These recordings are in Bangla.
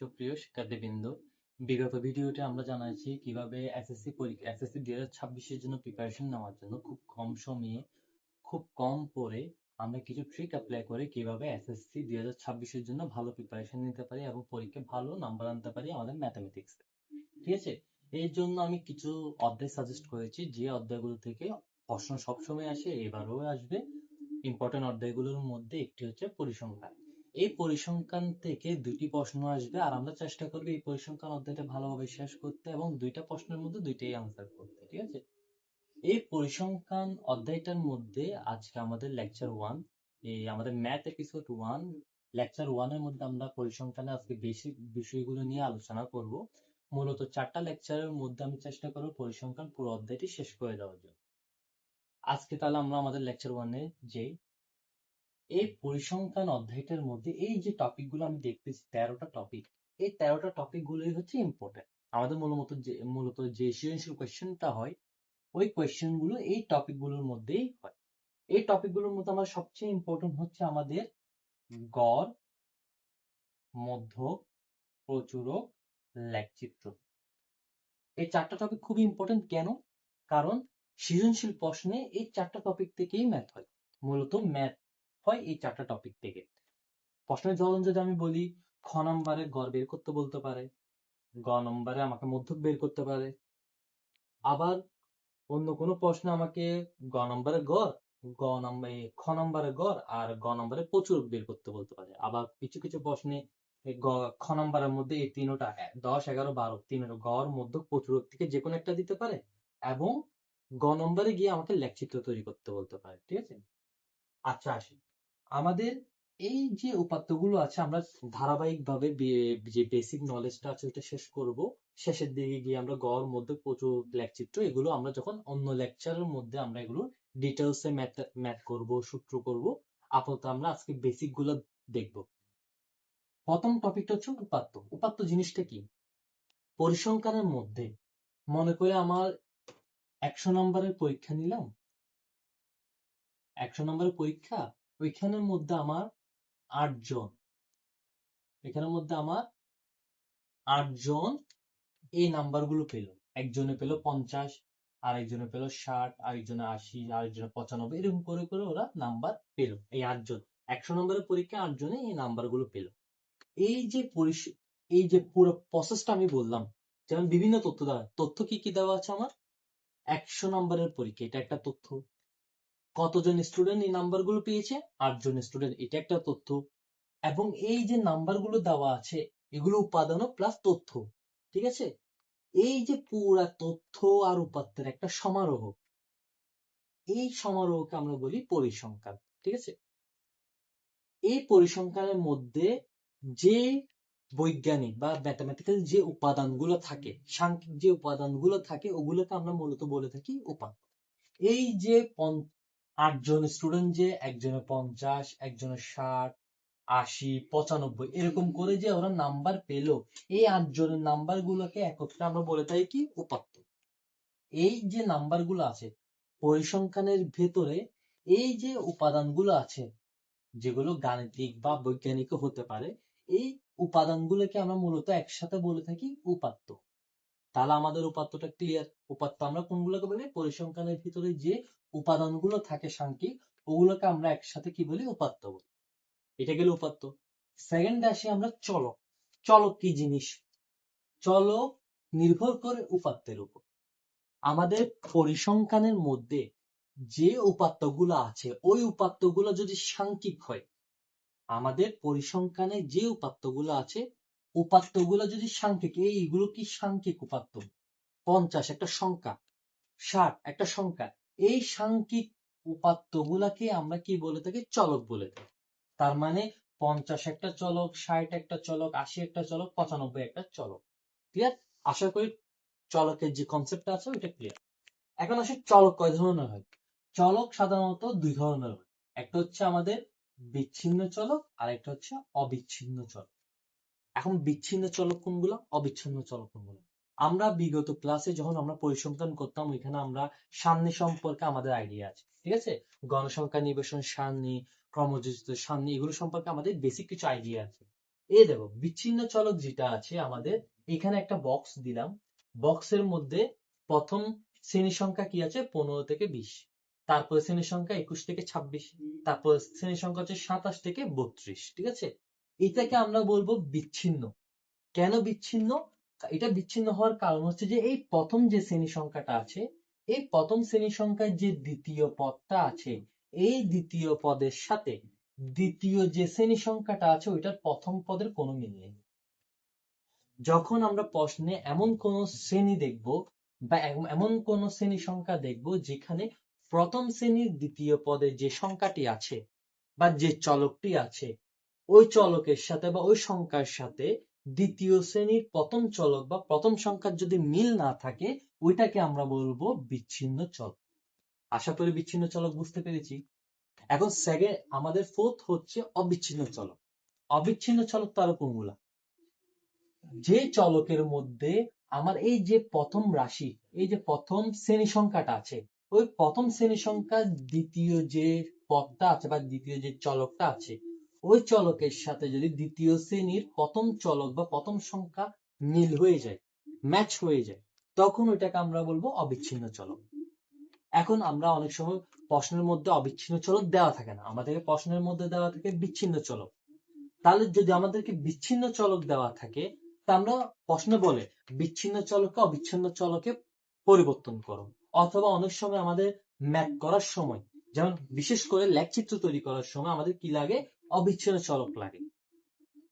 সুপ্রিয় শিক্ষার্থীবৃন্দ, বিগত ভিডিওতে আমরা জানাচ্ছি কিভাবে এসএসসি 2026-এর জন্য প্রিপারেশন নেওয়ার জন্য খুব কম সময়ে খুব কম পড়ে আমরা কিছু ট্রিক অ্যাপ্লাই করে কিভাবে এসএসসি 2026-এর জন্য ভালো প্রিপারেশন নিতে পারি এবং পরীক্ষায় ভালো নাম্বার আনতে পারি আমাদের ম্যাথমেটিক্স। ঠিক আছে, এর জন্য আমি কিছু অধ্যায় সাজেস্ট করেছি, যে অধ্যায়গুলো থেকে প্রশ্ন সবসময় আসে, এবারও আসবে। ইম্পর্টেন্ট অধ্যায়গুলোর মধ্যে একটি হচ্ছে পরিসংখ্যান। এই পরিসংখ্যান থেকে দুটি প্রশ্ন আসবে, আর আমরা চেষ্টা করবো এই পরিসংখ্যান অধ্যায়টা ভালোভাবে শেষ করতে এবং দুইটা প্রশ্নের মধ্যে দুইটাই আনসার করতে। ঠিক আছে, এই পরিসংখ্যান অধ্যায়টার মধ্যে আজকে আমাদের লেকচার 1, এই আমাদের ম্যাথ এপিসোড 1, লেকচার 1 এর মধ্যে আমরা পরিসংখ্যানে আজকে বেসিক বিষয়গুলো নিয়ে আলোচনা করব। মূলত 4টা লেকচারের মধ্যে আমি চেষ্টা করব পরিসংখ্যান পুরো অধ্যায়টি শেষ করে দেওয়ার জন্য। আজকে তাহলে আমরা আমাদের লেকচার 1-এ যাই। এই পরিসংখ্যান অধ্যায়টার মধ্যে এই যে টপিকগুলো আমি দেখতেছি 13টা টপিক, এই 13টা টপিক গুলোই হচ্ছে ইম্পর্টেন্ট। আমাদের মূলত যে সৃজনশীল কোয়েশ্চেনটা হয়, ওই কোয়েশ্চেন গুলো এই টপিক গুলোর মধ্যেই হয়। এই টপিক গুলোর মধ্যে আমার সবচেয়ে ইম্পর্টেন্ট হচ্ছে আমাদের গড়, মধ্যক, প্রচুরক, লেখচিত্র। এই 4টা টপিক খুবই ইম্পর্টেন্ট। কেন? কারণ সৃজনশীল প্রশ্নে এই 4টা টপিক থেকেই ম্যাথ হয়। মূলত ম্যাথ হয় এই 4টা টপিক থেকে। প্রশ্নের ধরন যদি আমি বলি, খ নম্বরে গড় বের করতে বলতে পারে, গ নম্বরে আমাকে মধ্যক বের করতে পারে, আবার অন্য কোনো প্রশ্ন আমাকে গ নম্বরে গড়, খ নম্বরে গড় আর গ নম্বরে প্রচুরক বের করতে বলতে পারে। আবার কিছু কিছু প্রশ্নে খ নম্বরের মধ্যে এই তিনটা 10, 11, 12 তিনটা গড়, মধ্যক, প্রচুরক থেকে যে কোনো একটা দিতে পারে, এবং গ নম্বরে গিয়ে আমাকে লেখচিত্র তৈরি করতে বলতে পারে। ঠিক আছে, আচ্ছা আসি আমাদের এই যে উপাত্তগুলো আছে, আমরা ধারাবাহিকভাবে যে বেসিক নলেজটা আছে ওটা শেষ করব। শেষের দিকে গিয়ে আমরা গড়, মধ্যে, প্রচুর, লেখচিত্র এগুলো আমরা যখন অন্য লেকচারের মধ্যে আমরা এগুলো ডিটেলসে ম্যাথ করব, সূত্র করব। আপাতত আমরা আজকে বেসিক গুলো দেখব। প্রথম টপিকটা হচ্ছে উপাত্ত। উপাত্ত জিনিসটা কি? পরিসংখ্যানের মধ্যে মনে করে আমার 100 নম্বরের পরীক্ষা নিলাম, 100 নম্বরের পরীক্ষা, ওইখানের মধ্যে আমার 8 জন, এখানের মধ্যে আমার 8 জন এই নাম্বারগুলো পেল। একজনে পেল 50, আরেকজনে পেল 60, আরেকজনে 80, আরেকজনে 95, এরকম করে করে ওরা নাম্বার পেল। এই 8 জন, 100 নম্বরের পরীক্ষা 8 জনে এই নাম্বারগুলো পেল। এই যে পুরো প্রসেসটা আমি বললাম, যেমন বিভিন্ন তথ্য দেওয়া, তথ্য কি কি দেওয়া আছে আমার 100 নম্বরের পরীক্ষা, এটা একটা তথ্য। কতজন স্টুডেন্ট এই নাম্বারগুলো পেয়েছে? 8 জন স্টুডেন্ট, এটা একটা তথ্য। এবং এই যে নাম্বারগুলো দেওয়া আছে, এগুলো উপাদান প্লাস তথ্য। ঠিক আছে, এই যে পুরা তথ্য আর উপাত্তের একটা সমারোহ, এই সমারোহকে আমরা বলি পরিসংখ্যান। ঠিক আছে, এই পরিসংখ্যানের মধ্যে যে বৈজ্ঞানিক বা ম্যাথমেটিক্যাল যে উপাদানগুলো থাকে, সাংখ্যিক যে উপাদানগুলো থাকে, ওগুলোকে আমরা মূলত বলে থাকি উপাত্ত। এই যে 8 জন স্টুডেন্ট, যে একজনে 50, একজনে 60, 80, 95 এরকম করে যে ওরা নাম্বার পেল, এই 8 জনের নাম্বার গুলোকে একত্রে আমরা বলে থাকি কি উপাত্ত। এই যে নাম্বারগুলো আছে পরিসংখ্যানের ভেতরে, এই যে উপাদানগুলো আছে যেগুলো গাণিতিক বা বৈজ্ঞানিক হতে পারে, এই উপাদানগুলোকে আমরা মূলত একসাথে বলে থাকি উপাত্ত। তাহলে আমাদের উপাত্তটা ক্লিয়ার। উপাত্ত আমরা কোনগুলোকে বলি? পরিসংখ্যানের ভিতরে যে উপাদানগুলো থাকে সাংখ্যিক, ওগুলোকে আমরা একসাথে কি বলি? উপাত্ত বলি। এটা গেল উপাত্ত। সেকেন্ড আসি আমরা চলক। চলক কি জিনিস? চলক নির্ভর করে উপাত্তের উপর। আমাদের পরিসংখ্যানের মধ্যে যে উপাত্তগুলো আছে, ওই উপাত্তগুলো যদি সাংখ্যিক হয়, আমাদের পরিসংখ্যানে যে উপাত্তগুলো আছে, উপাত্তগুলো যদি সাংখ্যিক, এইগুলো কি সাংখ্যিক উপাত্ত? 50 একটা সংখ্যা, 60 একটা সংখ্যা, এই সাংখ্যিক উপাত্তগুলাকে আমরা কি বলে থাকি? চলক বলে থাকি। তার মানে 50 একটা চলক, 60 একটা চলক, 80 একটা চলক, 95 একটা চলক। ক্লিয়ার? আশা করি চলকের যে কনসেপ্টটা আছে ওইটা ক্লিয়ার। এখন আসে চলক কয় ধরনের হয়। চলক সাধারণত 2 ধরনের হয়। একটা হচ্ছে আমাদের বিচ্ছিন্ন চলক, আর একটা হচ্ছে অবিচ্ছিন্ন চলক। এখন বিচ্ছিন্ন চলক কোনগুলো, অবিচ্ছিন্ন চলক কোনগুলো? আমরা বিগত ক্লাসে যখন আমরা পরিসংখ্যান করতাম, ওইখানে আমরা সারণী সম্পর্কে আমাদের আইডিয়া আছে। ঠিক আছে, গণসংখ্যা নিবেশন সারণী, ক্রমযোজিত সারণী, এগুলো সম্পর্কে আমাদের বেসিক কিছু আইডিয়া আছে। এই দেখো বিচ্ছিন্ন চলক যেটা আছে আমাদের, এখানে একটা বক্স দিলাম, বক্সের মধ্যে প্রথম শ্রেণী সংখ্যা কি আছে 15 থেকে 20, তারপরে শ্রেণী সংখ্যা 21 থেকে 26, তারপর শ্রেণী সংখ্যা হচ্ছে 27 থেকে 32, ঠিক আছে? এটাকে আমরা বলবো বিচ্ছিন্ন। কেন বিচ্ছিন্ন? এটা বিচ্ছিন্ন হওয়ার কারণ হচ্ছে যে এই প্রথম যে শ্রেণী সংখ্যাটা আছে, এই প্রথম শ্রেণী সংখ্যার যে দ্বিতীয় পদটা আছে, এই দ্বিতীয় পদের সাথে দ্বিতীয় যে শ্রেণী সংখ্যাটা আছে ওইটার প্রথম পদের কোনো মিল নেই। যখন আমরা প্রশ্নে এমন কোন শ্রেণী দেখব বা এমন কোন শ্রেণী সংখ্যা দেখব যেখানে প্রথম শ্রেণীর দ্বিতীয় পদে যে সংখ্যাটি আছে বা যে চলকটি আছে, ওই চলকের সাথে বা ওই সংখ্যার সাথে দ্বিতীয় শ্রেণীর প্রথম চলক বা প্রথম সংখ্যার যদি মিল না থাকে, ওইটাকে আমরা বলবো বিচ্ছিন্ন চলক। আশা করি বিচ্ছিন্ন চলক বুঝতে পেরেছি। এখন সেকেন্ড আমাদের ফোর্থ হচ্ছে অবিচ্ছিন্ন চলক। অবিচ্ছিন্ন চলক তার কোনগুলা? যে চলকের মধ্যে আমার এই যে প্রথম রাশি, এই যে প্রথম শ্রেণী সংখ্যাটা আছে, ওই প্রথম শ্রেণী সংখ্যার দ্বিতীয় যে পদটা আছে বা দ্বিতীয় যে চলকটা আছে, ওই চলকের সাথে যদি দ্বিতীয় শ্রেণীর প্রথম চলক বা প্রথম সংখ্যা মিল হয়ে যায়, ম্যাচ হয়ে যায়, তখন ওইটাকে আমরা বলবো অবিচ্ছিন্ন চলক। এখন আমরা অনেক সময় প্রশ্নের মধ্যে অবিচ্ছিন্ন চলক দেওয়া থাকে না, আমাদেরকে প্রশ্নের মধ্যে দেওয়া থাকে বিচ্ছিন্ন চলক। তাহলে যদি আমাদেরকে বিচ্ছিন্ন চলক দেওয়া থাকে, তা আমরা প্রশ্ন বলে বিচ্ছিন্ন চলককে অবিচ্ছিন্ন চলকে পরিবর্তন করো, অথবা অনেক সময় আমাদের ম্যাথ করার সময়, যেমন বিশেষ করে লেখচিত্র তৈরি করার সময় আমাদের কি লাগে? অবিচ্ছিন্ন চলক লাগে।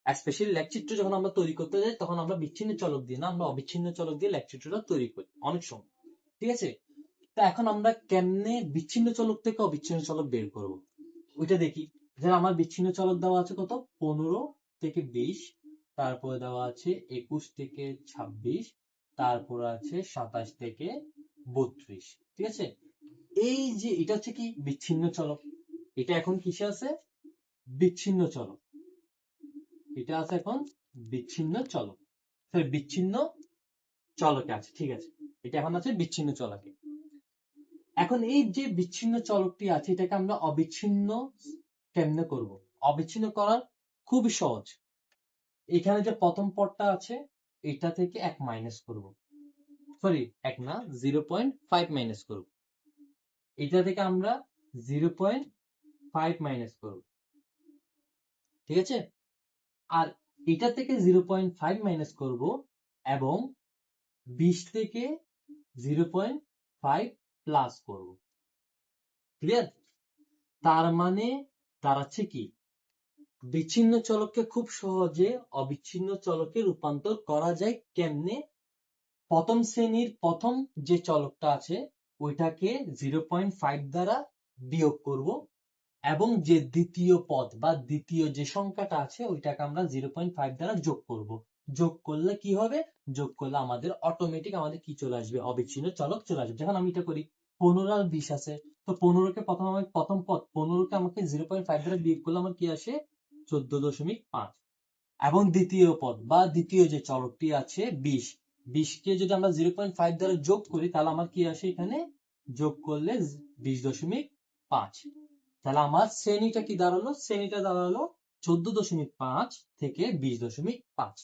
স্পেশালি লেখচিত্র যখন আমরা তৈরি করতে যাই তখন আমরা বিচ্ছিন্ন চলক দিয়ে না, আমরা অবিচ্ছিন্ন চলক দিয়ে লেখচিত্রটা তৈরি করি অনেক সময়, ঠিক আছে? তা এখন আমরা কেমনে বিচ্ছিন্ন চলক থেকে অবিচ্ছিন্ন চলক বের করব ওইটা দেখি। যে আমার বিচ্ছিন্ন চলক দেওয়া আছে কত? 15 থেকে 20, তারপরে দেওয়া আছে 21 থেকে 26, তারপর আছে 27 থেকে 32, ঠিক আছে? এই যে এটা হচ্ছে কি বিচ্ছিন্ন চলক, এটা এখন কিসে আছে? বিচ্ছিন্ন চলক। এটা আছে এখন বিচ্ছিন্ন চলক, বিচ্ছিন্ন চলকে আছে, ঠিক আছে? এটা এখন আছে বিচ্ছিন্ন চলকে। এখন এই যে বিচ্ছিন্ন চলকটি আছে এটাকে আমরা অবিচ্ছিন্ন কেমনে করব? অবিচ্ছিন্ন করার খুবই সহজ। এখানে যে প্রথম পদটা আছে এটা থেকে 1 মাইনাস করব, সরি 1 না, 0.5 মাইনাস করব। এটা থেকে আমরা 0.5 মাইনাস করব, ঠিক আছে? আর এটা থেকে 0.5 মাইনাস করব এবং 20 থেকে 0.5 প্লাস করব। ক্লিয়ার? তার মানে দাঁড়াচ্ছে কি, বিচ্ছিন্ন চলককে খুব সহজে অবিচ্ছিন্ন চলকে রূপান্তর করা যায় কেমনে? প্রথম শ্রেণীর প্রথম যে চলকটা আছে ওইটাকে 0.5 দ্বারা বিয়োগ করব এবং যে দ্বিতীয় পদ বা দ্বিতীয় যে সংখ্যাটা আছে ওইটাকে আমরা 0.5 দ্বারা যোগ করব। যোগ করলে কি হবে? যোগ করলে আমাদের অটোমেটিক আমাদের কি চলে আসবে? অবিচ্ছিন্ন চলক চলে আসবে। যখন আমি এটা করি 15 আর 20 আছে, তো 15কে প্রথম পদ 15কে আমাকে 0.5 দ্বারা বিয়োগ করলে আমার কি আসে? 14.5। এবং দ্বিতীয় পদ বা দ্বিতীয় যে চলকটি আছে 20, 20 কে যদি আমরা 0.5 দ্বারা যোগ করি তাহলে আমার কি আসে? এখানে যোগ করলে 20.5। তাহলে আমার শ্রেণীটা কি দাঁড়ালো? শ্রেণীটা দাঁড়ালো 14.5 থেকে 20.5।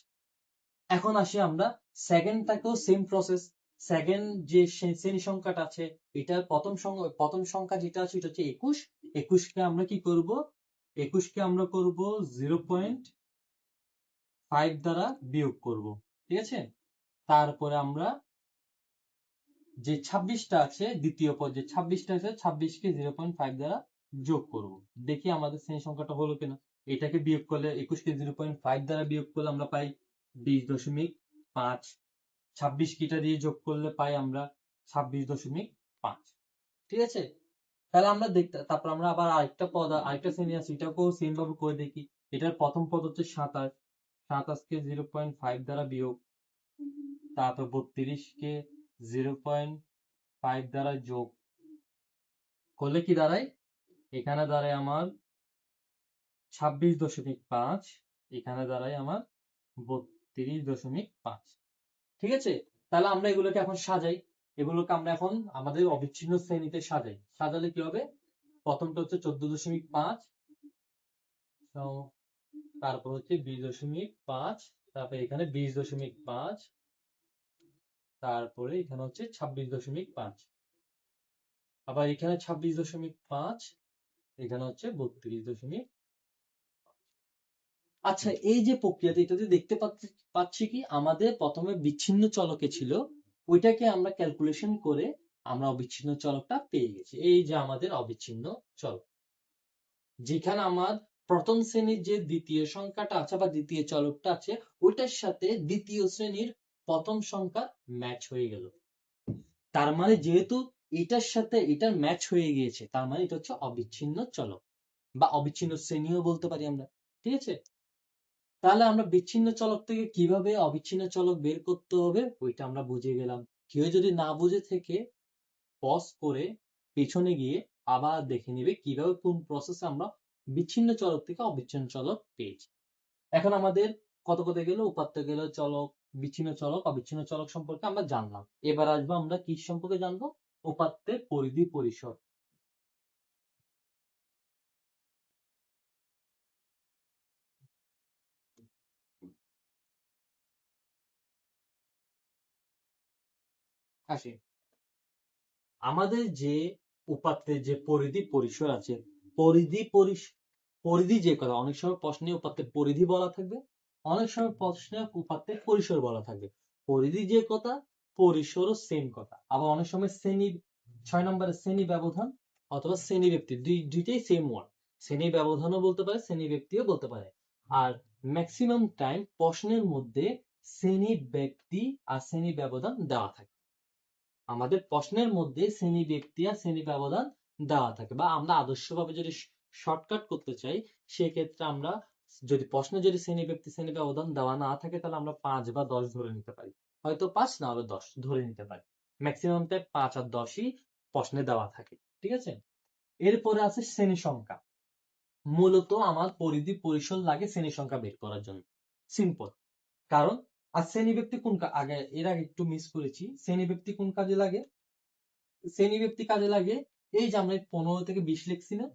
এখন আসি আমরা সেকেন্ডটাকেও সেম প্রসেস। সেকেন্ড যে শ্রেণী সংখ্যাটা আছে এটার প্রথম সংখ্যা যেটা আছে এটা হচ্ছে 21, 21 কে আমরা কি করব? 21 কে আমরা করব 0.5 দ্বারা বিয়োগ করব, ঠিক আছে? তারপরে আমরা যে 26টা আছে দ্বিতীয় পদ যে 26টা আছে 26 কে 0.5 দ্বারা যোগ করব, দেখি আমাদের শ্রেণী সংখ্যাটা হলো কিনা। এটাকে বিয়োগ করলে 21 কে 0.5 দ্বারা বিয়োগ করলে আমরা পাই 20.5, 26 কিটা দিয়ে যোগ করলে পাই আমরা 26.5, ঠিক আছে? তাহলে আমরা দেখতে, তারপর আমরা আবার আরেকটা শ্রেণী আছে এটাকেও সেম ভাবে করে দেখি। এটার প্রথম পদ হচ্ছে 27, 27 কে 0.5 দ্বারা বিয়োগ, তারপর 32 কে 0.5 দ্বারা যোগ করলে কি দাঁড়ায়? এখানে দাঁড়ায় আমার 26.5, এখানে দাঁড়ায় আমার 32.5, ঠিক আছে? তাহলে আমরা এগুলোকে এখন সাজাই, এগুলোকে আমরা এখন আমাদের অবিচ্ছিন্ন শ্রেণীতে সাজাই। সাজালে কি হবে? প্রথমটা হচ্ছে 14.5 তারপর হচ্ছে 20.5, তারপরে এখানে 20.5, তারপরে এখানে হচ্ছে 26.5, আবার এখানে 26.5, এখানে হচ্ছে 32. আচ্ছা, এই যে প্রক্রিয়াটা, এটাতে দেখতে পাচ্ছি কি আমাদের প্রথমে বিচ্ছিন্ন চলকে ছিল, ওইটাকে আমরা ক্যালকুলেশন করে আমরা অবিচ্ছিন্ন চলকটা পেয়ে গেছি। এই যে আমাদের অবিচ্ছিন্ন চলক, যেখানে আমার প্রথম শ্রেণীর যে দ্বিতীয় সংখ্যাটা আছে বা দ্বিতীয় চলকটা আছে, ওইটার সাথে দ্বিতীয় শ্রেণীর প্রথম সংখ্যা ম্যাচ হয়ে গেল। তার মানে যেহেতু এটার সাথে এটার ম্যাচ হয়ে গিয়েছে, তার মানে এটা হচ্ছে অবিচ্ছিন্ন চলক বা অবিচ্ছিন্ন শ্রেণীও বলতে পারি আমরা। ঠিক আছে, তাহলে আমরা বিচ্ছিন্ন চলক থেকে কিভাবে অবিচ্ছিন্ন চলক বের করতে হবে ওইটা আমরা বুঝে গেলাম। কেউ যদি না বুঝে থেকে পজ করে পেছনে গিয়ে আবার দেখে নিবে কিভাবে কোন প্রসেসে আমরা বিচ্ছিন্ন চলক থেকে অবিচ্ছিন্ন চলক পেয়েছি। এখন আমাদের কত গেল, উপাত্ত গেল, চলক, বিচ্ছিন্ন চলক, অবিচ্ছিন্ন চলক সম্পর্কে আমরা জানলাম। এবার আসবো আমরা কি সম্পর্কে জানবো, উপাত্তের পরিধি পরিসর। আসি, আমাদের যে উপাত্তের যে পরিধি পরিসর আছে, পরিধি যে কথা, অনেক সময় প্রশ্নে উপাত্তের পরিধি বলা থাকবে, অনেক সময় প্রশ্নে উপাত্তের পরিসর বলা থাকবে। পরিধি যে কথা, পরিসরও সেম কথা। আবার অনেক সময় শ্রেণী, 6 নম্বরের শ্রেণী ব্যবধান অথবা শ্রেণী ব্যক্তি, দুইটাই সেম ওয়ার্ড। শ্রেণী ব্যবধানও বলতে পারে, শ্রেণী ব্যক্তিও বলতে পারে। আর ম্যাক্সিমাম টাইম প্রশ্নের মধ্যে শ্রেণী ব্যক্তি আর শ্রেণী ব্যবধান দেওয়া থাকে। আমাদের প্রশ্নের মধ্যে শ্রেণী ব্যক্তি আর শ্রেণী ব্যবধান দেওয়া থাকে, বা আমরা আদর্শভাবে যদি শর্টকাট করতে চাই, সেক্ষেত্রে আমরা যদি প্রশ্নে যদি শ্রেণী ব্যক্তি শ্রেণী ব্যবধান দেওয়া না থাকে, তাহলে আমরা 5 বা 10 ধরে নিতে পারি। হয়তো 5 না হলে 10 ধরে নিতে পারি। ম্যাক্সিমাম টাইম 5 আর 10ই প্রশ্নে দেওয়া থাকে। ঠিক আছে, এরপরে আছে শ্রেণী সংখ্যা। মূলত আমার পরিধি পরিসর লাগে শ্রেণী সংখ্যা বের করার জন্য। সিম্পল। কারণ আর শ্রেণী ব্যক্তি কোন আগে, এর আগে একটু মিস করেছি, শ্রেণী ব্যক্তি কোন কাজে লাগে, শ্রেণী ব্যক্তি কাজে লাগে এই যে আমরা 15 থেকে 20 লিখছি না,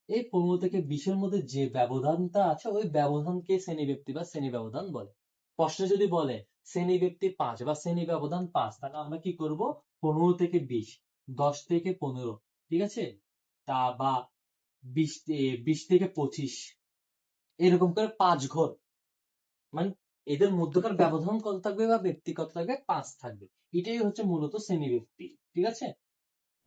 এই 15 থেকে 20-এর মধ্যে যে ব্যবধানটা আছে, ওই ব্যবধানকে শ্রেণী ব্যক্তি বা শ্রেণী ব্যবধান বলে। প্রশ্নে যদি বলে শ্রেণী ব্যক্তি 5 বা শ্রেণী ব্যবধান 5, তাহলে আমরা কি করব, 15 থেকে 20, 10 থেকে 15, ঠিক আছে, তা বা 20 থেকে 25, এরকম করে 5 ঘর, মানে এদের মধ্যকার ব্যবধান কত থাকবে বা ব্যক্তি কত থাকবে, 5 থাকবে। এটাই হচ্ছে মূলত শ্রেণী ব্যক্তি। ঠিক আছে,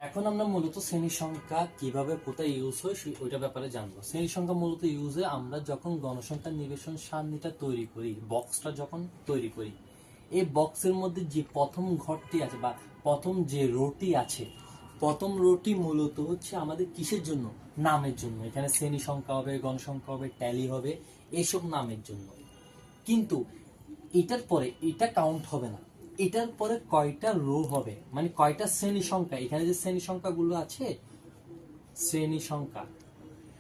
এখন আমরা মূলত শ্রেণী সংখ্যা কিভাবে কোথায় ইউজ হয় ওইটা ব্যাপারে জানবো। শ্রেণী সংখ্যা মূলত ইউজ হয় আমরা যখন গণসংখ্যা নিবেশন সারণীটা তৈরি করি, বক্সটা যখন তৈরি করি, এই বক্সের মধ্যে যে প্রথম ঘরটি আছে বা প্রথম যে রোটি আছে, প্রথম রোটি মূলত হচ্ছে আমাদের কিসের জন্য, নামের জন্য। এখানে শ্রেণী সংখ্যা হবে, গণসংখ্যা হবে, ট্যালি হবে, এইসব নামের জন্য। কিন্তু এটার পরে এটা কাউন্ট হবে না, এটার পরে কয়টা রো হবে, মানে কয়টা শ্রেণী সংখ্যা, এখানে যে শ্রেণী সংখ্যাগুলো আছে, শ্রেণী সংখ্যা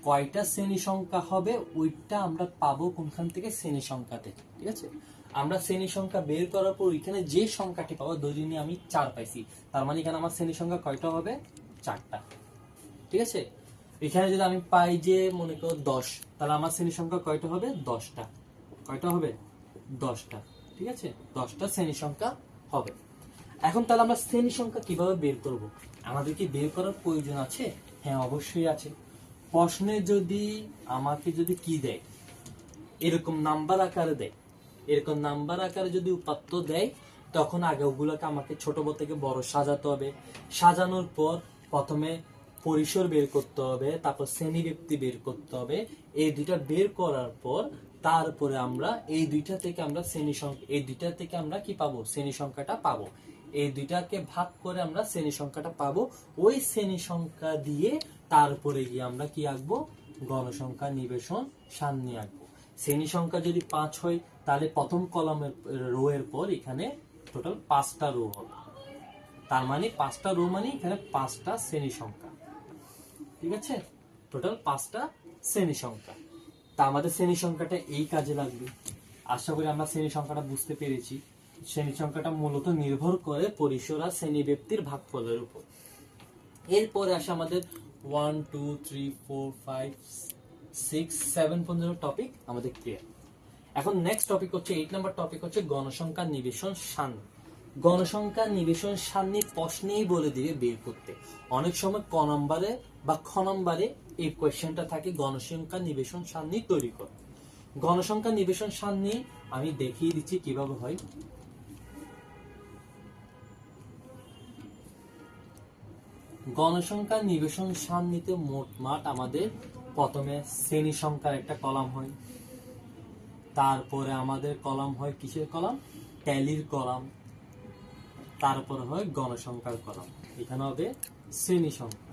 কয়টা শ্রেণী সংখ্যা হবে, ওইটা আমরা পাবো কোনখান থেকে, শ্রেণী সংখ্যা থেকে। ঠিক আছে, আমরা শ্রেণী সংখ্যা বের করার পর এখানে যে সংখ্যাটি পাবো, ধরে নিয়ে আমি 4 পাইছি, তার মানে এখানে আমার শ্রেণী সংখ্যা কয়টা হবে, 4টা। ঠিক আছে, এখানে যদি আমি পাই যে মনে করো 10, তাহলে আমার শ্রেণী সংখ্যা কয়টা হবে, 10টা। কয়টা হবে, 10টা। ঠিক আছে, 10টা শ্রেণী সংখ্যা হবে। এখন তাহলে আমরা শ্রেণী সংখ্যা কিভাবে বের করব, আমাদের কি বের করার প্রয়োজন আছে? হ্যাঁ, অবশ্যই আছে। প্রশ্নে যদি আমাকে যদি কি দেয়, এরকম নাম্বার আকারে দেয়, এরকম নাম্বার আকারে যদি উপাত্ত দেয়, তখন আগে ওগুলোকে আমাকে ছোট থেকে বড় সাজাতে হবে। সাজানোর পর প্রথমে পরিসর বের করতে হবে, তারপর শ্রেণী ব্যক্তি বের করতে হবে। এই দুইটা বের করার পর তারপরে আমরা এই দুইটা থেকে আমরা শ্রেণী সংখ্যা, এই দুইটা থেকে আমরা কি পাবো, শ্রেণী সংখ্যাটা পাবো। এই দুইটাকে ভাগ করে আমরা শ্রেণী সংখ্যাটা পাবো। ওই শ্রেণী সংখ্যা দিয়ে তারপরে গিয়ে আমরা কি আঁকবো, গণসংখ্যা নিবেশন সারণী আঁকবো। শ্রেণী সংখ্যা যদি 5 হয়, তাহলে প্রথম কলামের রো এর পর এখানে টোটাল 5টা রো হবে। তার মানে 5টা রো মানে এখানে 5টা শ্রেণী সংখ্যা। ঠিক আছে, টোটাল 5টা শ্রেণী সংখ্যা। তা আমাদের শ্রেণী সংখ্যাটা এই কাজে লাগবে। আশা করি আমরা শ্রেণী সংখ্যাটা বুঝতে পেরেছি। শ্রেণী সংখ্যাটা মূলত নির্ভর করে পরিসর আর শ্রেণী ব্যক্তির ভাগফলের উপর। এরপরে আসে আমাদের 1 2 3 4 5 6, 7 পর্যন্ত টপিক আমাদের ক্লিয়ার। এখন নেক্সট টপিক হচ্ছে 8 নাম্বার টপিক হচ্ছে গণসংখ্যা নিবেশন সারণী। গণসংখ্যা নিবেশন সারণী প্রশ্নেই বলে দিবে বের করতে। অনেক সময় ক নম্বরে বা খ নম্বরে এই কোয়েশ্চেনটা থাকে গণসংখ্যা নিবেশন সারণী তৈরি কর। গণসংখ্যা নিবেশন সারণী আমি দেখিয়ে দিচ্ছি কিভাবে হয়। গণসংখ্যা নিবেশন সারণীতে মোটমাট আমাদের প্রথমে শ্রেণী সংখ্যার একটা কলাম হয়, তারপরে আমাদের কলাম হয় কিসের কলাম? ট্যালির কলাম, তারপরে হয় গণসংখ্যার কলাম। এখানে হবে শ্রেণী সংখ্যা,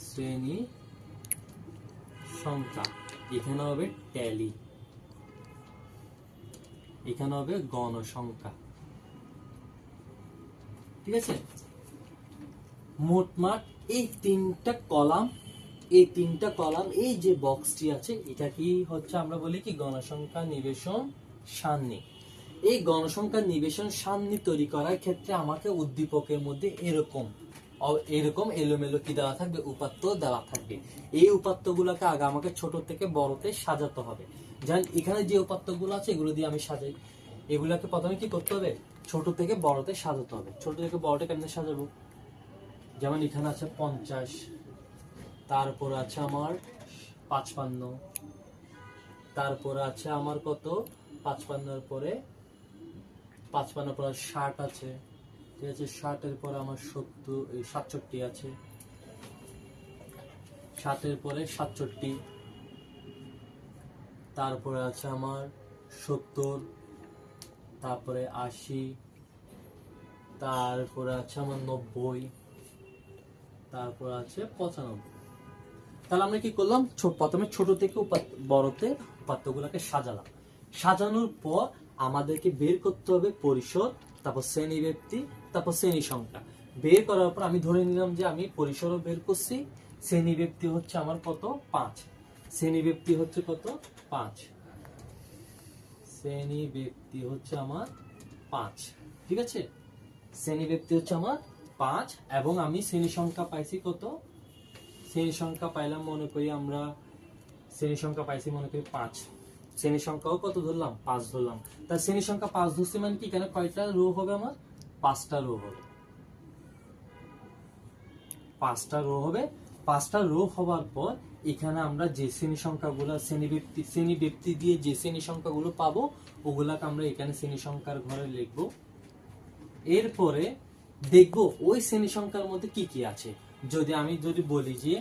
শ্রেণী সংখ্যা, এখানে হবে ট্যালি, এখানে হবে গণসংখ্যা। ঠিক আছে, মোটমাট এই তিনটা কলাম, এই যে বক্সটি আছে এটা কি হচ্ছে আমরা বলি কি গণসংখ্যা নিবেশন সারণী। এই গণসংখ্যা নিবেশন সারণী তৈরি করার ক্ষেত্রে আমাকে উদ্দীপকের মধ্যে এরকম এলোমেলো কি দেওয়া থাকবে? উপাত্ত দেওয়া থাকবে। এই উপাত্তগুলোকে আগে আমাকে ছোট থেকে বড়তে সাজাতে হবে। যেমন এখানে যে উপাত্তগুলো আছে এগুলো দিয়ে আমি সাজাই, এগুলাকে প্রথমে কি করতে হবে? ছোট থেকে বড়তে সাজাতে হবে। ছোট থেকে বড়তে কেমনে সাজাবো? যেমন এখানে আছে 50, তারপর আছে আমার 55, তারপরে আছে আমার কত? 55 পরে 60 আছে, ঠিক আছে, 60 এর পরে আমার 67 আছে, 60 পরে 67, তারপরে আছে আমার 70, তারপরে 80, তারপরে আছে আমার 90, তারপর আছে 95। তাহলে আমরা কি করলাম? প্রথমে ছোট থেকে বড়তে উপাত্তগুলোকে সাজালাম। সাজানোর পর আমাদেরকে বের করতে হবে পরিসর, তারপর শ্রেণী ব্যক্তি, তারপর শ্রেণী সংখ্যা। বের করার পর আমি ধরে নিলাম যে আমি পরিসরও বের করছি, শ্রেণী ব্যক্তি হচ্ছে আমার কত? 5। শ্রেণী ব্যক্তি হচ্ছে কত? 5। শ্রেণী ব্যক্তি হচ্ছে আমার 5। ঠিক আছে, শ্রেণী ব্যক্তি হচ্ছে আমার 5 এবং আমি শ্রেণী সংখ্যা পাইছি কত? শ্রেণী সংখ্যা পাইলাম মনে করি আমরা, শ্রেণী সংখ্যা পাইছি মনে করি 5। শ্রেণী সংখ্যাও কত ধরলাম? 5 ধরলাম। তার শ্রেণী সংখ্যা 5 ধরছি মানে কি এখানে কয়টা রো হবে আমার? 5টা রো হবে। 5টা রো হবে। 5টা রো হওয়ার পর এখানে আমরা যে শ্রেণী সংখ্যাগুলো শ্রেণী ব্যক্তি দিয়ে যে শ্রেণী সংখ্যাগুলো পাবো ওগুলাকে আমরা এখানে শ্রেণী সংখ্যার ঘরে লিখবো। এরপরে দেখবো ওই শ্রেণী সংখ্যার মধ্যে কি কি আছে। যদি বলি যে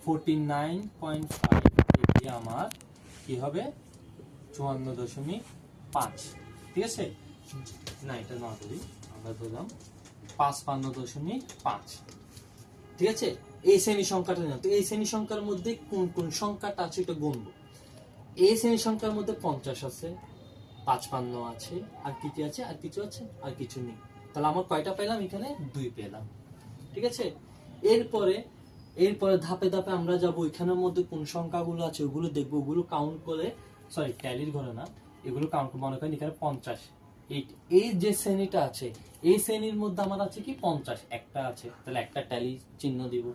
49.5 এটি আমার কি হবে? 54.5। ঠিক আছে, না এটা না ধরি, আমরা ধরলাম 55.5। ঠিক আছে, এই শ্রেণী সংখ্যাটা নিলাম। তো এই শ্রেণী সংখ্যার মধ্যে কোন কোন সংখ্যাটা আছে এটা গুনবো। এই শ্রেণী সংখ্যার মধ্যে 50 আছে, 55 আছে, আর কি কি আছে? আর কিছু আছে? আর কিছু নেই। তাহলে আমার কয়টা পেলাম? এখানে 2 পেলাম। ঠিক আছে, এরপরে ধাপে ধাপে আমরা যাব এখানের মধ্যে কোন সংখ্যাগুলো আছে ওগুলো দেখবো, ওগুলো কাউন্ট করে, সরি ট্যালির ঘরে না, এগুলো কাউন্ট করে মনে করেন এখানে 50। এই যে শ্রেণীটা আছে এই শ্রেণীর মধ্যে আমার আছে কি 50 একটা আছে, তাহলে একটা ট্যালি চিহ্ন দিব।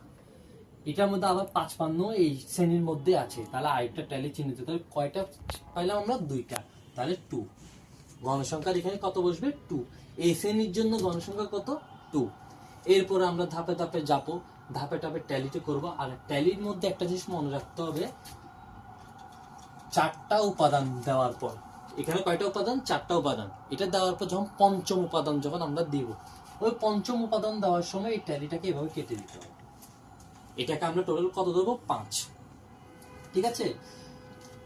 এটার মধ্যে আবার 55 এই শ্রেণীর মধ্যে আছে, তাহলে আরেকটা ট্যালি চিহ্ন দিতে। তাহলে কয়টা পাইলাম আমরা? 2টা, তাহলে 2। গণসংখ্যার এখানে কত বসবে? 2। এই শ্রেণীর জন্য গণসংখ্যা কত? 2। এরপর আমরা ধাপে ধাপে যাবো, ধাপে ধাপে ট্যালিতে করব। আর ট্যালির মধ্যে একটা জিনিস মনে রাখতে হবে, 4টা উপাদান দেওয়ার পর, এখানে কয়টা উপাদান? 4টা উপাদান। এটা দেওয়ার পর যখন পঞ্চম উপাদান যখন আমরা দিব, ওই পঞ্চম উপাদান দেওয়ার সময় এই ট্যালিটাকে এভাবে কেটে দিতে হবে। এটাকে আমরা টোটাল কত ধরবো? 5। ঠিক আছে,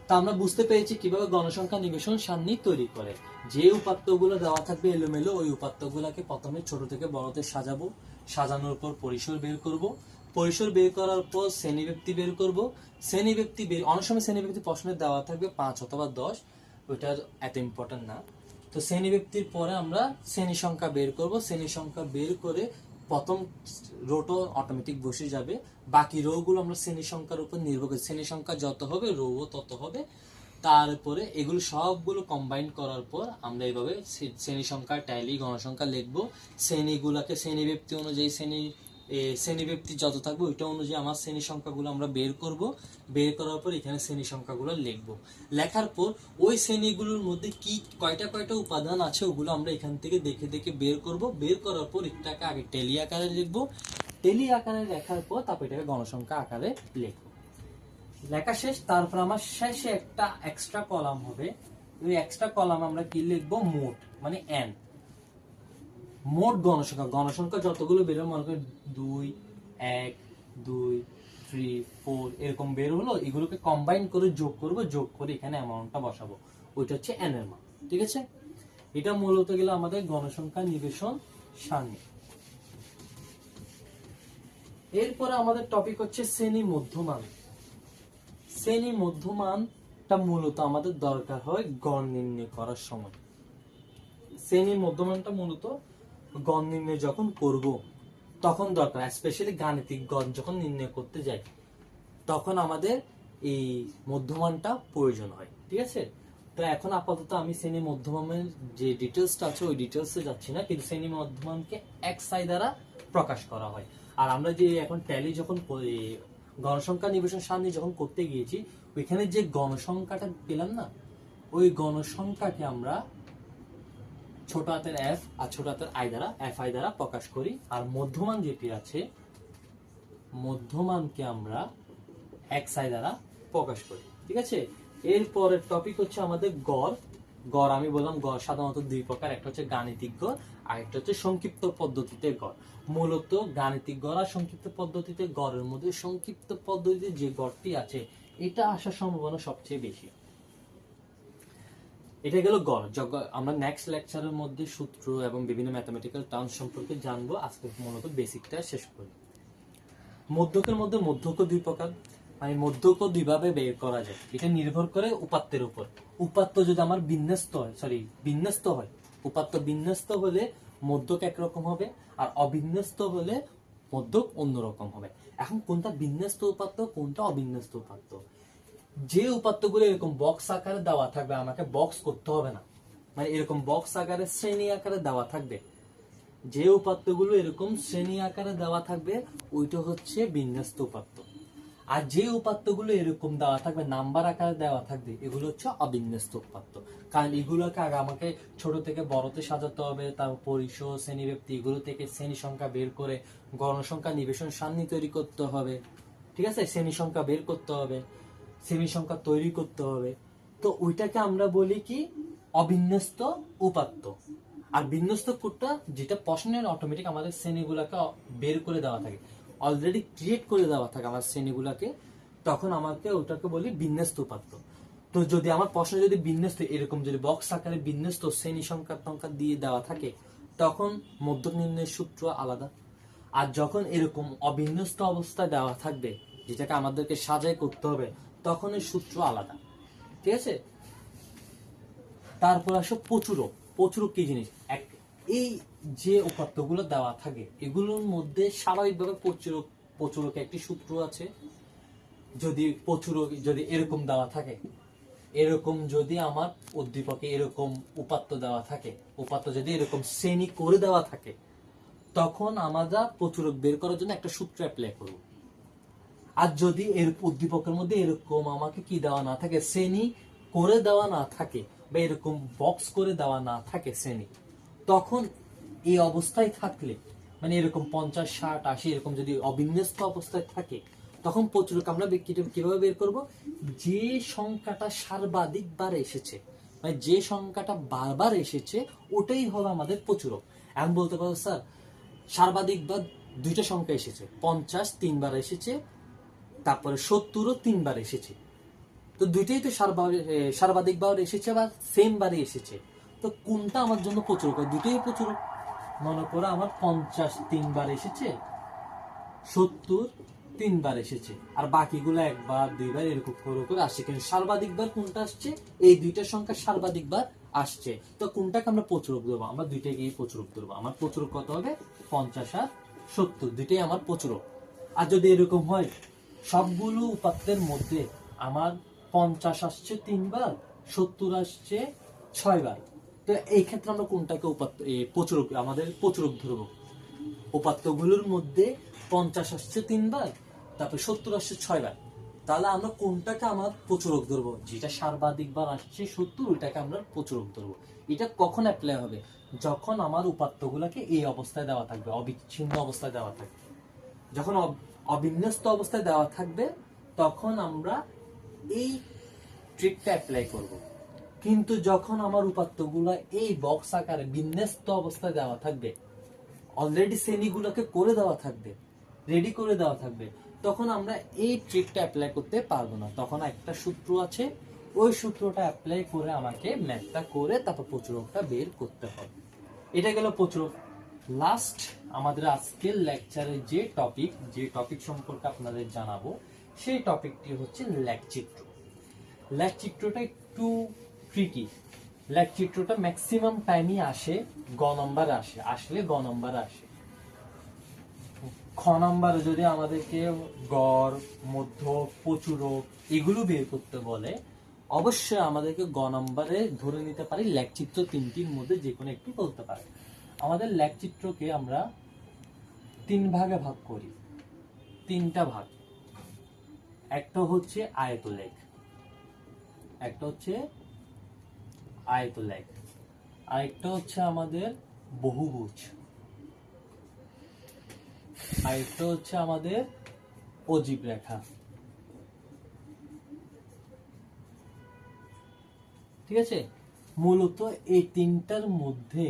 তা আমরা বুঝতে পেরেছি কিভাবে গণসংখ্যা নিবেশন সারণী তৈরি করে। যে উপাত্তগুলো দেওয়া থাকবে এলোমেলো, ওই উপাত্তগুলোকে প্রথমে ছোট থেকে বড়তে সাজাবো। সাজানোর পর পরিসর বের করব। পরিসর বের করার পর শ্রেণীব্যক্তি বের করব। শ্রেণীব্যক্তি বের, অনেক সময় শ্রেণীব্যক্তি প্রশ্নে দেওয়া থাকবে 5 অথবা 10, ওইটা এত ইম্পর্টেন্ট না। তো শ্রেণীব্যক্তির পরে আমরা শ্রেণী সংখ্যা বের করব। শ্রেণী সংখ্যা বের করে প্রথম রোটো অটোমেটিক বসে যাবে, বাকি রো গুলো আমরা শ্রেণী সংখ্যার উপর নির্ভর করে, শ্রেণী সংখ্যা যত হবে রো তত হবে। তারপরে এগুলো সবগুলো কম্বাইন করার পর আমরা এইভাবে শ্রেণী সংখ্যা ট্যালি গণসংখ্যা লিখবো। শ্রেণীগুলোকে শ্রেণী ব্যক্তি অনুযায়ী শ্রেণী শ্রেণীব্যক্তি যত থাকবে ওইটা অনুযায়ী আমার শ্রেণী সংখ্যাগুলো আমরা বের করব। বের করার পর এখানে শ্রেণী সংখ্যাগুলো লিখব। লেখার পর ওই শ্রেণীগুলোর মধ্যে কি কয়টা কয়টা উপাদান আছে ওগুলো আমরা এখান থেকে দেখে দেখে বের করব। বের করার পর এটাকে আগে টেলি আকারে লিখব। টেলি আকারে লেখার পর তারপর এটাকে গণসংখ্যা আকারে লিখব। লেখা শেষ। তারপর আমার শেষে একটা এক্সট্রা কলাম হবে। ওই এক্সট্রা কলাম আমরা কি লিখবো? মোট, মানে এন, মোট গণসংখ্যা। গণসংখ্যা যতগুলো বেরো, মনে করি 2, 1, 2, 3, 4 এরকম বের হলো, এগুলোকে কম্বাইন করে যোগ করব। যোগ করে এখানে অ্যামাউন্টটা বসাবো, ওইটা হচ্ছে এন এর মান। ঠিক আছে, এটা মূলত গেলে আমাদের গণসংখ্যা নিবেশন সারণী। এরপরে আমাদের টপিক হচ্ছে শ্রেণী মধ্যমান। শ্রেণী মধ্যমানটা মূলত আমাদের দরকার হয় গড় নির্ণয় করার সময়। শ্রেণী মধ্যমানটা মূলত গড় নির্ণয় যখন করব তখন দরকার, স্পেশালি গাণিতিক গড় যখন নির্ণয় করতে যাই তখন আমাদের এই মধ্যমানটা প্রয়োজন হয়। ঠিক আছে, তো এখন আপাতত আমি শ্রেণী মধ্যমানের যে ডিটেলসটা আছে ওই ডিটেলসে যাচ্ছি না, কিন্তু শ্রেণী মধ্যমানকে এক্সআই দ্বারা প্রকাশ করা হয়। আর আমরা যে এখন ট্যালি যখন গণসংখ্যা নিবেশন সারণী যখন করতে গিয়েছি, ওইখানে যে গণসংখ্যাটা পেলাম না, ওই গণসংখ্যাকে আমরা ছোট হাতের এফ আর ছোট হাতের আই দ্বারা, এফ আই দ্বারা প্রকাশ করি। আর মধ্যমান যেটি আছে, মধ্যমানকে আমরা এক্স আই দ্বারা প্রকাশ করি। ঠিক আছে, এরপরের টপিক হচ্ছে আমাদের গড়। গড় আমি বললাম গড় সাধারণত দুই প্রকার, একটা হচ্ছে গাণিতিক গড় আর একটা হচ্ছে সংক্ষিপ্ত পদ্ধতিতে গড়। মূলত গাণিতিক গড় আর সংক্ষিপ্ত পদ্ধতিতে গড়ের মধ্যে সংক্ষিপ্ত পদ্ধতিতে যে গড়টি আছে এটা আসার সম্ভাবনা সবচেয়ে বেশি। এটা গেল গড়। আমরা নেক্সট লেকচারের মধ্যে সূত্র এবং বিভিন্ন ম্যাথমেটিক্যাল টার্মস সম্পর্কে জানবো। আজকে মূলত বেসিকটা শেষ করি। মধ্যকের মধ্যে মধ্যক দুই প্রকার, মানে মধ্যক দুইভাবে বের করা যায়। এটা নির্ভর করে উপাত্তের উপর। উপাত্ত যদি আমার বিন্যস্ত হয়, উপাত্ত বিন্যস্ত হলে মধ্যক একরকম হবে, আর অবিন্যস্ত হলে মধ্যক অন্যরকম হবে। এখন কোনটা বিন্যস্ত উপাত্ত, কোনটা অবিন্যস্ত উপাত্ত? যে উপাত্তগুলো এরকম বক্স আকারে দেওয়া থাকবে, আমাকে বক্স করতে হবে না, মানে এরকম বক্স আকারে শ্রেণী আকারে দেওয়া থাকবে, যে উপাত্তগুলো এরকম শ্রেণী আকারে দেওয়া থাকবে ওইটা হচ্ছে বিন্যস্ত উপাত্ত। আর যে উপাত্তগুলো এরকম দেওয়া থাকবে, নাম্বার আকারে দেওয়া থাকবে, এগুলো হচ্ছে অবিন্যস্ত উপাত্ত। কারণ এগুলোকে আগে আমাকে ছোট থেকে বড়তে সাজাতে হবে, তারপর পরিসর, শ্রেণীব্যক্তি, এগুলো থেকে শ্রেণী সংখ্যা বের করে গণসংখ্যা নিবেশন সারণী তৈরি করতে হবে। ঠিক আছে, শ্রেণী সংখ্যা বের করতে হবে, শ্রেণী সংখ্যা তৈরি করতে হবে। তো ওইটাকে আমরা বলি কি? অবিন্যস্ত উপাত্ত। আর বিন্যস্ত কোডটা যেটা প্রশ্নের অটোমেটিক আমাদের শ্রেণীগুলোকে বের করে দেওয়া থাকে, অলরেডি ক্রিয়েট করে দেওয়া থাকে আমার শ্রেণীগুলোকে, তখন আমাকে ওটাকে বলি বিন্যস্ত উপাত্ত। তো যদি আমার প্রশ্ন যদি বিন্যস্ত এরকম যদি বক্স আকারে বিন্যস্ত শ্রেণী সংখ্যা দিয়ে দেওয়া থাকে, তখন মধ্যক নির্ণয়ের সূত্র আলাদা। আর যখন এরকম অবিন্যস্ত অবস্থায় দেওয়া থাকবে, যেটাকে আমাদেরকে সাজাই করতে হবে, তখন এর সূত্র আলাদা। ঠিক আছে, তারপর আসো প্রচুরক। প্রচুরক কি জিনিস? এই যে উপাত্তগুলো দেওয়া থাকে এগুলোর মধ্যে স্বাভাবিকভাবে প্রচুরকে একটি সূত্র আছে। যদি প্রচুরক যদি এরকম দেওয়া থাকে, এরকম যদি আমার উদ্দীপকে এরকম উপাত্ত দেওয়া থাকে, উপাত্ত যদি এরকম শ্রেণী করে দেওয়া থাকে, তখন আমরা প্রচুরক বের করার জন্য একটা সূত্র অ্যাপ্লাই করব। আর যদি এর উদ্দীপকের মধ্যে এরকম আমাকে কি দেওয়া না থাকে, শ্রেণী করে দেওয়া না থাকে, বা এরকম বক্স করে দেওয়া না থাকে শ্রেণী, তখন এই অবস্থায় থাকলে, মানে এরকম 50, 60, 80 এরকম যদি অবিন্যস্ত অবস্থায় থাকে, তখন প্রচুরক আমরা কিভাবে বের করব? যে সংখ্যাটা সর্বাধিকবার এসেছে, মানে যে সংখ্যাটা বারবার এসেছে, ওটাই হলো আমাদের প্রচুরক। এখন বলতে পারো স্যার সর্বাধিকবার দুইটা সংখ্যা এসেছে, 50 3বার এসেছে, তারপরে 70ও 3বার এসেছে, তো দুইটাই তো সর্বাধিকবার এসেছে বা সেম বারে এসেছে, তো কোনটা আমার জন্য প্রচুরক? দুইটাই প্রচুরক। মনে করো আমার 50 3বার এসেছে, 70 3বার এসেছে, আর বাকিগুলো একবার দুইবার এরকম করে আসছে, কিন্তু সর্বাধিকবার কোনটা আসছে? এই দুইটা সংখ্যা সর্বাধিকবার আসছে, তো কোনটাকে আমরা প্রচুরক দেবো? আমরা দুইটাকে প্রচুরক ধরবো। আমার প্রচুরক কত হবে? 50 আর 70, দুইটাই আমার প্রচুরক। আর যদি এরকম হয় সবগুলো উপাত্তের মধ্যে আমার 50 আসছে 3বার, 70 আসছে 6বার, তো এই ক্ষেত্রে আমরা কোনটাকে প্রচুরক আমাদের প্রচুরক ধরবো? উপাত্তগুলোর মধ্যে 50 আসছে 3 বার, তারপর 70 আসছে 6 বার, তাহলে আমরা কোনটাকে আমার প্রচুরক ধরবো? যেটা সর্বাধিক বার আসছে 70, ওইটাকে আমরা প্রচুরক ধরবো। এটা কখন অ্যাপ্লাই হবে? যখন আমার উপাত্তগুলোকে এই অবস্থায় দেওয়া থাকবে, অবিচ্ছিন্ন অবস্থায় দেওয়া থাকবে। যখন অবিন্যস্ত অবস্থায় দেওয়া থাকবে, তখন আমরা এই ট্রিকটা অ্যাপ্লাই করব। কিন্তু যখন আমার উপাত্তগুলো এই বক্স আকারে বিন্যস্ত অবস্থায় দেওয়া থাকবে, অলরেডি শ্রেণীগুলোকে করে দেওয়া থাকবে, রেডি করে দেওয়া থাকবে, তখন আমরা এই ট্রিকটা অ্যাপ্লাই করতে পারবো না। তখন একটা সূত্র আছে, ওই সূত্রটা অ্যাপ্লাই করে আমাকে ম্যাথটা করে তারপর প্রচুরকটা বের করতে হবে। এটা গেল প্রচুরক। লাস্ট আমাদের আজকের লেকচারে যে টপিক সম্পর্কে আপনাদের জানাবো, সেই টপিকটি হচ্ছে লেখচিত্র। লেখচিত্রটা একটু ট্রিকি। লেখচিত্রটা ম্যাক্সিমাম টাইমই আসে গ নম্বরে আসলে গ নম্বরে আসে। খ নম্বরে যদি আমাদেরকে গড়, মধ্য, প্রচুরক এগুলো বের করতে বলে, অবশ্যই আমাদেরকে গ নম্বরে ধরে নিতে পারি লেখচিত্র তিনটির মধ্যে যে কোনো একটি বলতে পারে। আমাদের লেখচিত্রকে আমরা 3 ভাগে ভাগ করি, 3টা ভাগ। একটা হচ্ছে আয়তলেখ, একটা হচ্ছে আয়তলেখ, আরেকটা হচ্ছে আমাদের বহুভুজ, আরেকটা হচ্ছে আমাদের অজীব রেখা। ঠিক আছে? মূলত এই 3টার মধ্যে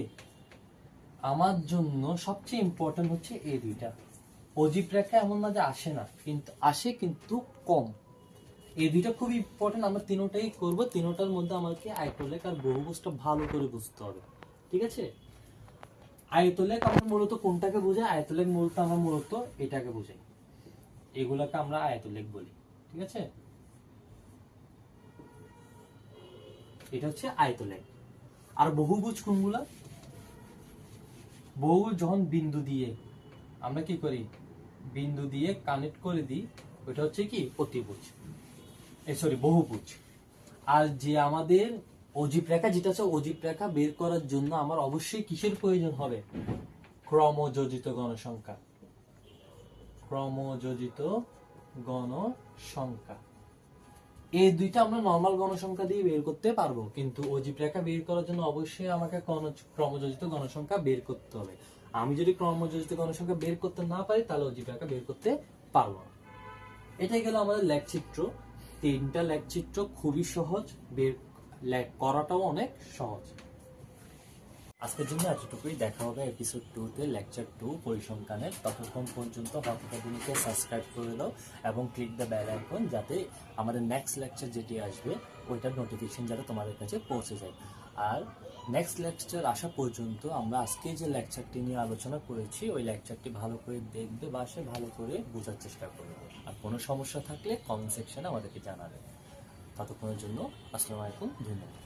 আমার জন্য সবচেয়ে ইম্পর্টেন্ট হচ্ছে এই 2টা। অজীব রেখা এমন না যে আসে না, কিন্তু আসে, কিন্তু কম। এই 2টা খুব ইম্পর্টেন্ট। আমরা তিনোটাই করব। তিনোটার মধ্যে আমাকে আয়তলেখ আর বহুভুজটা ভালো করে বুঝতে হবে। ঠিক আছে? আয়তলেখ আমরা মূলত কোনটাকে বোঝাই? আয়তলেখ মূলত আমরা মূলত এটাকে বোঝাই, এগুলাকে আমরা আয়তলেখ বলি। ঠিক আছে? এটা হচ্ছে আয়তলেখ। আর বহুভুজ কোনগুলা? বহুভুজ যখন বিন্দু দিয়ে আমরা কি করি, বিন্দু দিয়ে কানেক্ট করে দিই, ওটা হচ্ছে কি অতিভুজ, বহুভুজ। আর যে আমাদের অজীব রেখা, যেটা হচ্ছে অজীব রেখা বের করার জন্য আমার অবশ্যই কিসের প্রয়োজন হবে? ক্রমযোজিত গণসংখ্যা। ক্রমযোজিত গণসংখ্যা। এই 2টা আমরা নরমাল গণসংখ্যা দিয়ে বের করতে পারবো, কিন্তু অজীব রেখা বের করার জন্য অবশ্যই আমাকে ক্রমযোজিত গণসংখ্যা বের করতে হবে। আমি যদি ক্রমযোজিত গণসংখ্যা বের করতে না পারি, তাহলে অজীব রেখা বের করতে পারবো না। এটাই গেল আমাদের লেখচিত্র। 3টা লেখচিত্র খুবই সহজ, বের করাটাও অনেক সহজ। আজকের জন্য এতটুকুই। দেখা হবে এপিসোড 2-তে, লেকচার 2 পরিসংখ্যানের। ততক্ষণ পর্যন্ত হকাকাদেমিকে সাবস্ক্রাইব করে দাও এবং ক্লিক দ্য বেল আইকন, যাতে আমাদের নেক্সট লেকচার যেটি আসবে ওইটার নোটিফিকেশন যাতে তোমাদের কাছে পৌঁছে যায়। আর নেক্সট লেকচার আসা পর্যন্ত আমরা আজকে যে লেকচারটি নিয়ে আলোচনা করেছি, ওই লেকচারটি ভালো করে দেখবে, বাসে ভালো করে বোঝার চেষ্টা করবে। আর কোনো সমস্যা থাকলে কমেন্ট সেকশনে আমাদেরকে জানাবে। ততক্ষণের জন্য আসসালামু আলাইকুম, ধন্যবাদ।